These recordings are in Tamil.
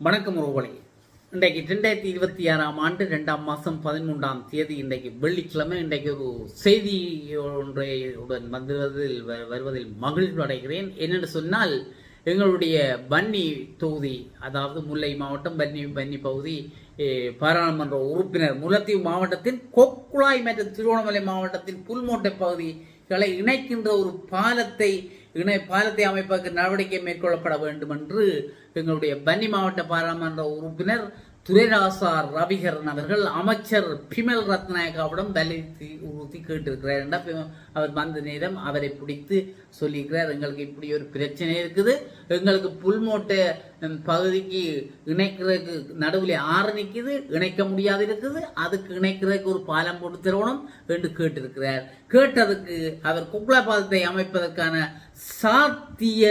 வணக்கம் உறவுகளே. இன்றைக்கு 2026 ஆண்டு 2ஆம் மாதம் 13ஆம் தேதி இன்றைக்கு வெள்ளிக்கிழமை. இன்றைக்கு ஒரு செய்தி ஒன்றையுடன் வருவதில் மகிழ்ச்சி அடைகிறேன். என்னென்னு சொன்னால், எங்களுடைய பன்னி தொகுதி, அதாவது முல்லை மாவட்டம் பன்னி பகுதி பாராளுமன்ற உறுப்பினர், முல்லைத்தீவு மாவட்டத்தின் கொக்குழாய் மற்றும் திருவண்ணாமலை மாவட்டத்தின் புல்மோட்டை பகுதிகளை இணைக்கின்ற ஒரு பாலத்தை அமைப்பதற்கு நடவடிக்கை மேற்கொள்ளப்பட வேண்டும் என்று எங்களுடைய பன்னி மாவட்ட பாராளுமன்ற உறுப்பினர் துரைராசா ரவிகரன் அவர்கள் அமைச்சர் பிமல் ரத்நாயகாவிடம் உறுதி கேட்டிருக்கிறார். அவர் வந்த நேரம் அவரை பிடித்து சொல்லியிருக்கிறார், எங்களுக்கு இப்படி ஒரு பிரச்சனை இருக்குது, எங்களுக்கு புல்மோட்டை பகுதிக்கு இணைக்கிறதுக்கு நடுவில் ஆறு நிற்குது, இணைக்க முடியாது இருக்குது, அதுக்கு இணைக்கிறதுக்கு ஒரு பாலம் போட்டு தரணும் என்று கேட்டிருக்கிறார். கேட்டதுக்கு அவர் குக்லா பாலத்தை அமைப்பதற்கான சாத்திய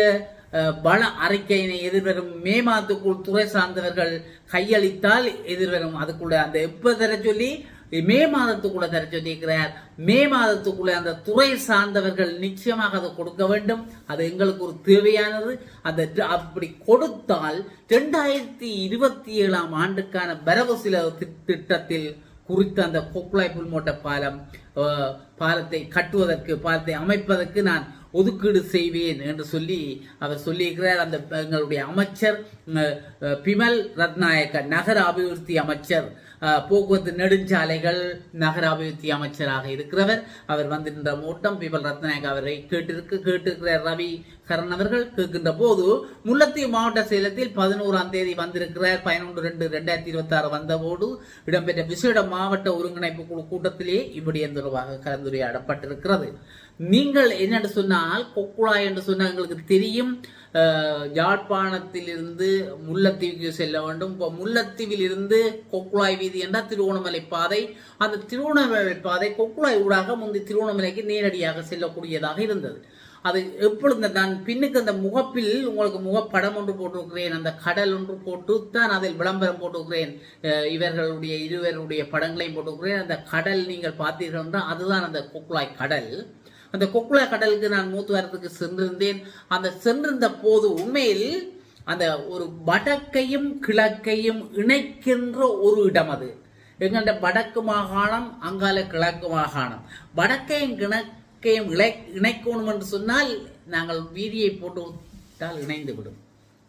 பல அறிக்கையினை எதிர்வரும் மே மாதத்துக்குள் துறை சார்ந்தவர்கள் கையளித்தால் எதிர்வரும் அதுக்குள்ள அந்த எப்ப தர சொல்லி மே மாதத்துக்குள்ள தர சொல்லியிருக்கிறார். மே மாதத்துக்குள்ள அந்த துறை சார்ந்தவர்கள் நிச்சயமாக அதை கொடுக்க வேண்டும். அது எங்களுக்கு ஒரு தேவையானது. அப்படி கொடுத்தால் 2027 ஆண்டுக்கான வரவு செலவு திட்டத்தில் குறித்த அந்த கொக்குழாய் புல்மோட்டை பாலத்தை கட்டுவதற்கு, பாலத்தை அமைப்பதற்கு நான் ஒதுக்கீடு செய்வேன் என்று சொல்லி அவர் சொல்லியிருக்கிறார். அந்த எங்களுடைய அமைச்சர் பிமல் ரத்நாயக்க, நகர அபிவிருத்தி அமைச்சர், போக்குவரத்து நெடுஞ்சாலைகள் நகர அபிவிருத்தி அமைச்சராக இருக்கிறவர். அவர் வந்திருந்த மூட்டம் பிமல் ரத்நாயக் அவரை கேட்டிருக்கிறார். ரவி கரண் அவர்கள் கேட்கின்ற போது, முல்லைத்தீவு மாவட்ட சேலத்தில் 11ஆம் தேதி வந்திருக்கிறார். 11/2/2026 வந்தபோது இடம்பெற்ற விசேட மாவட்ட ஒருங்கிணைப்பு குழு கூட்டத்திலே இப்படி தொடர்பாக கலந்துரையாடப்பட்டிருக்கிறது. நீங்கள் என்னென்று சொன்னால், கொக்குழாய் என்று சொன்னால் எங்களுக்கு தெரியும், யாழ்ப்பாணத்திலிருந்து முல்லைத்தீவுக்கு செல்ல வேண்டும். இப்போ முல்லைத்தீவில் இருந்து கொக்குழாய் வீதி என்றால் திருவோணமலை பாதை. அந்த திருவோணமலை பாதை கொக்குழாய் ஊடாக முந்தி திருவோணமலைக்கு நேரடியாக செல்லக்கூடியதாக இருந்தது. அது எப்பொழுது நான் பின்னுக்கு அந்த முகப்பில் உங்களுக்கு முகப்படம் ஒன்று போட்டிருக்கிறேன், அந்த கடல் ஒன்று போட்டு தான் அதில் விளம்பரம் போட்டிருக்கிறேன், இருவருடைய படங்களையும் போட்டிருக்கிறேன். அந்த கடல் நீங்கள் பார்த்தீர்கள் என்றால் அதுதான் அந்த கொக்குழாய் கடல். அந்த கொக்குழாய் கடலுக்கு நான் மூத்துவாரத்துக்கு சென்றிருந்தேன். அந்த சென்றிருந்த போது உண்மையில் அந்த ஒரு வடக்கையும் கிழக்கையும் இணைக்கின்ற ஒரு இடம் அது. எங்கள்ட வடக்கு மாகாணம், அங்கால கிழக்கு மாகாணம். வடக்கையும் கிழக்கையும் இணைக்கணும் என்று சொன்னால் நாங்கள் வீதியை போட்டு விட்டால் இணைந்து விடும்.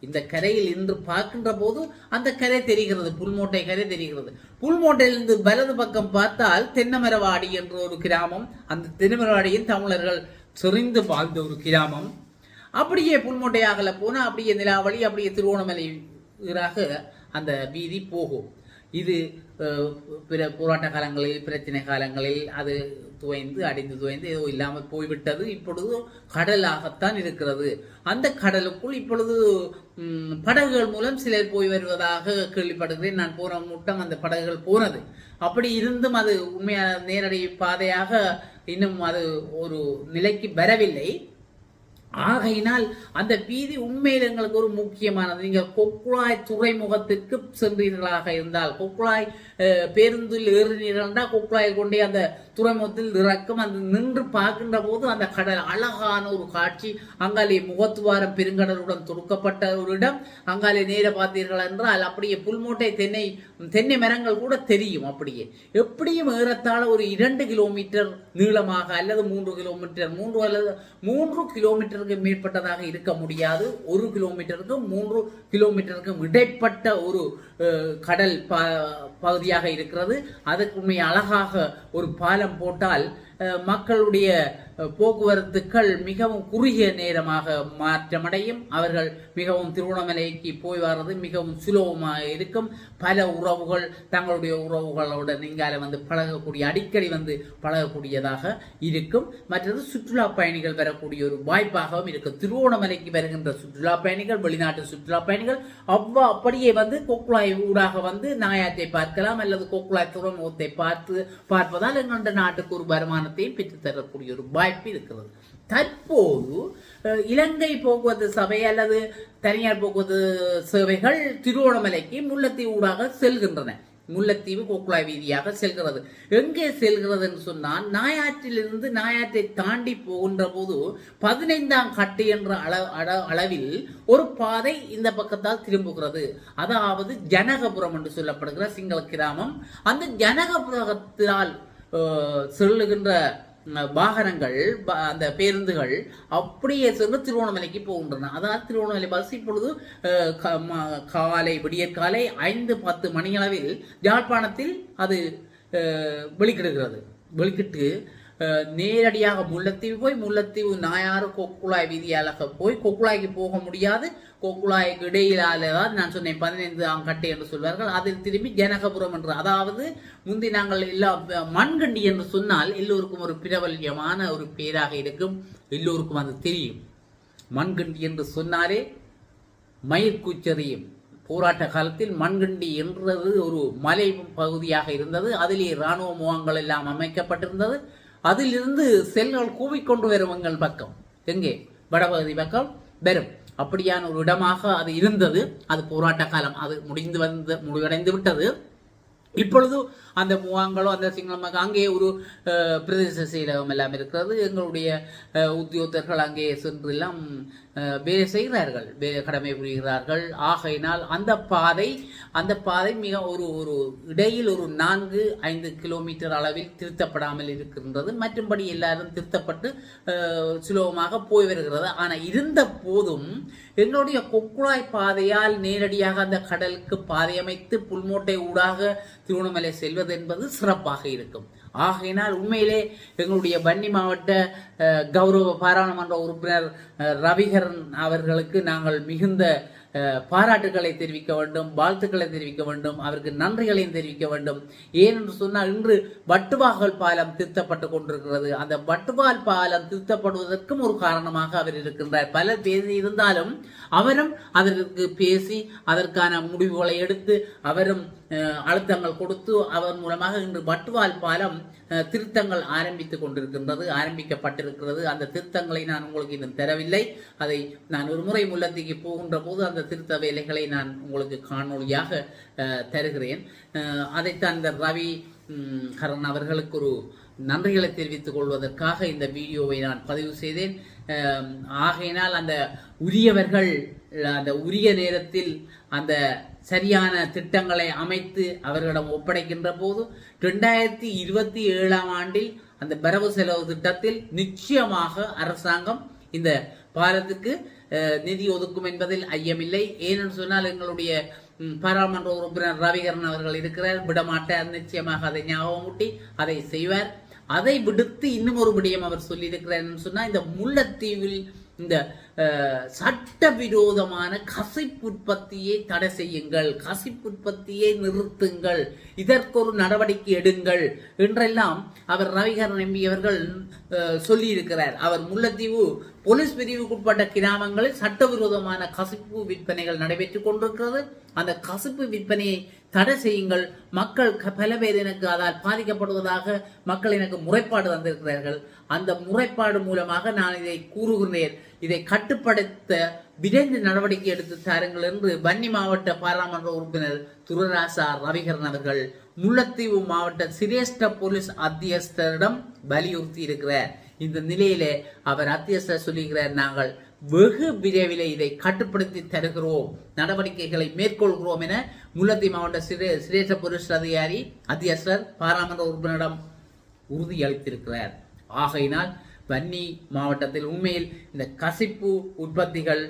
இந்த கரையில் இன்று பார்க்கின்ற போது அந்த கரை தெரிகிறது, புல்மோட்டை கரை தெரிகிறது. புல்மோட்டையிலிருந்து வலது பக்கம் பார்த்தால் தென்னமரவாடி என்ற ஒரு கிராமம். அந்த தென்னமரவாடியில் தமிழர்கள் செறிந்து வாழ்ந்த ஒரு கிராமம். அப்படியே புல்மோட்டையாக போனால் அப்படியே நிலாவளி, அப்படியே திருவோணமலை அந்த வீதி போகும். இது போராட்ட காலங்களில், பிரச்சனை காலங்களில் அது அடிந்து துவைந்து ஏதோ இல்லாமல் போய்விட்டது. இப்பொழுது கடலாகத்தான் இருக்கிறது. அந்த கடலுக்குள் இப்பொழுது படகுகள் மூலம் சிலர் போய் வருவதாக கேள்விப்படுகிறேன். நான் போன முட்டம் அந்த படகுகள் போனது. அப்படி இருந்தும் அது உண்மையான நேரடி பாதையாக இன்னும் அது ஒரு நிலைக்கு வரவில்லை. ஆகையினால் அந்த வீதி உண்மையில் எங்களுக்கு ஒரு முக்கியமானது. நீங்கள் கொக்குழாய் துறைமுகத்திற்கு சென்றீர்களாக இருந்தால், கொக்குழாய் பேருந்தில் ஏறினீர்கள் என்றால் கொக்குழாய் கொண்டே அந்த துறைமுகத்தில் இறக்கும். அந்த நின்று பார்க்கின்ற போது அந்த கடல் அழகான ஒரு காட்சி. அங்காலே முகத்துவாரம் பெருங்கடலுடன் தொடுக்கப்பட்ட ஒரு இடம். அங்காலே நேர பார்த்தீர்கள் என்றால் அப்படியே புல்மோட்டை தென்னை மரங்கள் கூட தெரியும். அப்படியே எப்படியும் ஏறத்தாழ ஒரு 2 கிலோமீட்டர் நீளமாக அல்லது 3 கிலோமீட்டர் 3 கிலோமீட்டருக்கு மேற்பட்டதாக இருக்க முடியாது. 1 கிலோமீட்டருக்கும் 3 கிலோமீட்டருக்கும் இடைப்பட்ட ஒரு கடல் பகுதியாக இருக்கிறது. அதுக்கு உண்மை அழகாக ஒரு பாலம் போட்டால் மக்களுடைய போக்குவரத்துக்கள் மிகவும் குறுகிய நேரமாக மாற்றமடையும். அவர்கள் மிகவும் திருவண்ணாமலைக்கு போய் வர்றது மிகவும் சுலபமாக இருக்கும். பல உறவுகள் தங்களுடைய உறவுகளோட நீங்கால அடிக்கடி பழகக்கூடியதாக இருக்கும். மற்றது சுற்றுலா பயணிகள் வரக்கூடிய ஒரு வாய்ப்பாகவும் இருக்கும். திருவோணமலைக்கு வருகின்ற சுற்றுலா பயணிகள், வெளிநாட்டு சுற்றுலா பயணிகள் அப்படியே கொக்குழாய் ஊடாக நாயாற்றை பார்க்கலாம் அல்லது கொக்குழாய் துறைமுகத்தை பார்ப்பதால் எங்களுடைய நாட்டுக்கு ஒரு வருமானத்தையும் பெற்றுத்தரக்கூடிய ஒரு வாய்ப்பு இருக்கிறது. தற்போது இலங்கை போக்குவரத்து சபை அல்லது தனியார் போக்குவரத்து சேவைகள் திருவோணமலைக்கு முல்லைத்தீவு ஊடாக செல்கின்றன. முல்லைத்தீவு கொக்குழாய் வீதியாக செல்கிறது. எங்கே செல்கிறது என்று சொன்னால் நாயாற்றிலிருந்து நாயாற்றை தாண்டி போகின்ற போது 15ஆம் கட்டு என்ற அளவில் ஒரு பாதை இந்த பக்கத்தால் திரும்புகிறது. அதாவது ஜனகபுரம் என்று சொல்லப்படுகிற சிங்கள கிராமம். அந்த ஜனகபுரத்தால் செல்லுகின்ற வாகனங்கள், அந்த பேருந்துகள் அப்படியே சென்று திருவோணமலைக்கு போகின்றன. அதாவது திருவோணமலை பஸ் இப்பொழுது காலை விடியற்காலை 5:10 மணியளவில் யாழ்ப்பாணத்தில் அது வெளிக்கிட்டு நேரடியாக முல்லைத்தீவு போய் முல்லைத்தீவு நாயாறு கொக்குழாய் வீதியாக போய் கொக்குழாய்க்கு போக முடியாது. கொக்குழாய்க்கு இடையிலாதான் நான் சொன்னேன் 15ஆம் கட்டு என்று சொல்வார்கள். அதில் திரும்பி ஜனகபுரம் என்று, அதாவது முந்தி நாங்கள் எல்லாம் மண்கண்டி என்று சொன்னால் எல்லோருக்கும் ஒரு பிரபல்யமான ஒரு பேராக இருக்கும், எல்லோருக்கும் அது தெரியும். மண்கண்டி என்று சொன்னாலே மயிர்கூச்செறியும். போராட்ட காலத்தில் மண்கண்டி என்றது ஒரு மலை பகுதியாக இருந்தது. அதிலே இராணுவ முகாம்கள் எல்லாம் அமைக்கப்பட்டிருந்தது. அதிலிருந்து செல்கள் கூவிக்கொண்டு வரும் எங்கள் பக்கம், எங்கே வடபகுதி பக்கம் வரும். அப்படியான ஒரு இடமாக அது இருந்தது. அது போராட்ட காலம், அது முடிவடைந்து விட்டது. இப்பொழுது அந்த முகாம்களோ அந்த சிங்கள அங்கே ஒரு பிரதேச செயலகம் எல்லாம் இருக்கிறது. எங்களுடைய உத்தியோகத்தர்கள் அங்கே சென்று எல்லாம் வேலை செய்கிறார்கள், கடமை புரிகிறார்கள். ஆகையினால் அந்த பாதை மிக ஒரு இடையில் ஒரு 4-5 கிலோமீட்டர் அளவில் திருத்தப்படாமல் இருக்கின்றது. மற்றும்படி எல்லாரும் திருத்தப்பட்டு சுலபமாக போய் வருகிறது. ஆனால் இருந்த போதும் என்னுடைய கொக்குழாய் பாதையால் நேரடியாக அந்த கடலுக்கு பாதை அமைத்து புல்மோட்டை ஊடாக திருவண்ணாமலை செல்வது என்பது சிறப்பாக இருக்கும். ஆகையினால் உண்மையிலே எங்களுடைய வன்னி மாவட்ட கௌரவ பாராளுமன்ற உறுப்பினர் ரவிகரன் அவர்களுக்கு நாங்கள் மிகுந்த பாராட்டுகளை தெரிவிக்க வேண்டும், வாழ்த்துக்களை தெரிவிக்க வேண்டும், அவருக்கு நன்றிகளையும் தெரிவிக்க வேண்டும். ஏனென்று சொன்னால் இன்று வட்டுவாகல் பாலம் திருத்தப்பட்டு கொண்டிருக்கிறது. அந்த வட்டுவால் பாலம் திருத்தப்படுவதற்கும் ஒரு காரணமாக அவர் இருக்கின்றார். பல பேசி இருந்தாலும் அவரும் அதற்கு பேசி அதற்கான முடிவுகளை எடுத்து அவரும் அழுத்தங்கள் கொடுத்து அவர் மூலமாக இன்று வட்டுவால் பாலம் திருத்தங்கள் ஆரம்பிக்கப்பட்டிருக்கிறது. அந்த திருத்தங்களை நான் உங்களுக்கு இன்னும் தரவில்லை. அதை நான் ஒரு முறை முல்லைத்தீவுக்கு போகின்ற போது அந்த திருத்த வேலைகளை நான் உங்களுக்கு காணொலியாக தருகிறேன். அதைத்தான் இந்த ரவி கரன் அவர்களுக்கு ஒரு நன்றிகளை தெரிவித்துக் கொள்வதற்காக இந்த வீடியோவை நான் பதிவு செய்தேன். ஆகையினால் அந்த உரியவர்கள் அந்த உரிய நேரத்தில் அந்த சரியான திட்டங்களை அமைத்து அவர்களிடம் ஒப்படைக்கின்ற போது 2027ஆம் ஆண்டில் அந்த வரவு செலவு திட்டத்தில் நிச்சயமாக அரசாங்கம் இந்த பாலத்துக்கு நிதி ஒதுக்கும் என்பதில் ஐயமில்லை. ஏனென்று சொன்னால் எங்களுடைய பாராளுமன்ற உறுப்பினர் ரவிகரன் அவர்கள் இருக்கிறார், விடமாட்டார். நிச்சயமாக அதை ஞாபகமூட்டி அதை செய்வார். அதை விடுத்து இன்னும் ஒரு விடயம் அவர் சொல்லியிருக்கிறார் சொன்னால், இந்த முல்லைத்தீவில் இந்த சட்டவிரோதமான கசிப்பு உற்பத்தியை தடை செய்யுங்கள், கசிப்பு உற்பத்தியை நிறுத்துங்கள், இதற்கொரு நடவடிக்கை எடுங்கள் என்றெல்லாம் அவர் ரவிகரன் எம்பி அவர்கள் சொல்லியிருக்கிறார். அவர் முல்லைத்தீவு போலீஸ் பிரிவுக்குட்பட்ட கிராமங்களில் சட்டவிரோதமான கசிப்பு விற்பனைகள் நடைபெற்றுக் கொண்டிருக்கிறது. அந்த கசிப்பு விற்பனையை தடை செய்யுங்கள். மக்கள் பல பேர் எனக்கு அதால் பாதிக்கப்படுவதாக மக்கள் எனக்கு முறைப்பாடு தந்திருக்கிறார்கள். அந்த முறைப்பாடு மூலமாக நான் இதை கூறுகிறேன். இதை கட்டுப்படுத்த விரைந்து நடவடிக்கை எடுத்து தாருங்கள் என்று வன்னி மாவட்ட பாராளுமன்ற உறுப்பினர் துரராசா ரவிகரன் அவர்கள் முல்லைத்தீவு மாவட்ட சிரேஷ்ட போலீஸ் அத்தியஸ்தரிடம் வலியுறுத்தி இருக்கிறார். இந்த நிலையிலே அவர் அத்தியஸ்தர் சொல்லுகிறார், நாங்கள் வெகு விரைவில் இதை கட்டுப்படுத்தி தருகிறோம், நடவடிக்கைகளை மேற்கொள்கிறோம் என முல்லைத்தீவு மாவட்ட சிரேஷ்ட போலீஸ் அதிகாரி அத்தியஸ்தர் பாராளுமன்ற உறுப்பினரிடம் உறுதியளித்திருக்கிறார். ஆகையினால் வன்னி மாவட்டத்தில் உண்மையில் இந்த கசிப்பு உற்பத்திகள்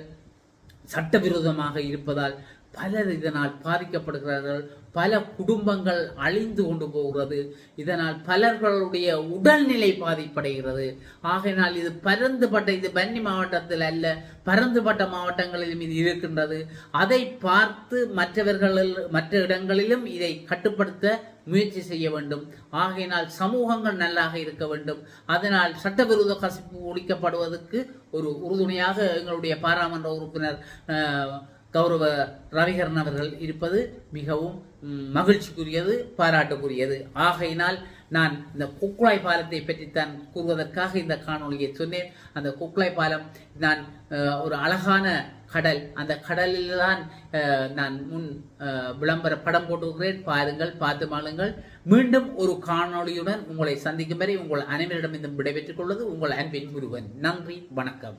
சட்டவிரோதமாக இருப்பதால் பலர் இதனால் பாதிக்கப்படுகிறார்கள். பல குடும்பங்கள் அழிந்து கொண்டு போகிறது. இதனால் பலர்களுடைய உடல்நிலை பாதிப்படைகிறது. ஆகையினால் இது இது வன்னி மாவட்டத்தில் அல்ல, பரந்துபட்ட மாவட்டங்களிலும் இது இருக்கின்றது. அதை பார்த்து மற்ற இடங்களிலும் இதை கட்டுப்படுத்த முயற்சி செய்ய வேண்டும். ஆகையினால் சமூகங்கள் நல்லாக இருக்க வேண்டும். அதனால் சட்டவிரோத கசிப்பு ஒழிக்கப்படுவதற்கு ஒரு உறுதுணையாக எங்களுடைய பாராளுமன்ற உறுப்பினர் கௌரவ ரவிகரன் அவர்கள் இருப்பது மிகவும் மகிழ்ச்சிக்குரியது, பாராட்டுக்குரியது. ஆகையினால் நான் இந்த கொக்குழாய் பாலத்தை பற்றித்தான் கூறுவதற்காக இந்த காணொலியை சொன்னேன். அந்த கொக்குழாய் பாலம் நான் ஒரு அழகான கடல். அந்த கடலில் தான் நான் முன் விளம்பர படம் போட்டுக்கிறேன். பாருங்கள், பார்த்து மாளுங்கள். மீண்டும் ஒரு காணொளியுடன் உங்களை சந்திக்கும் வரை உங்கள் அனைவரிடம் விடைபெற்றுக் கொள்வது உங்கள் அன்பின் முருகன். நன்றி, வணக்கம்.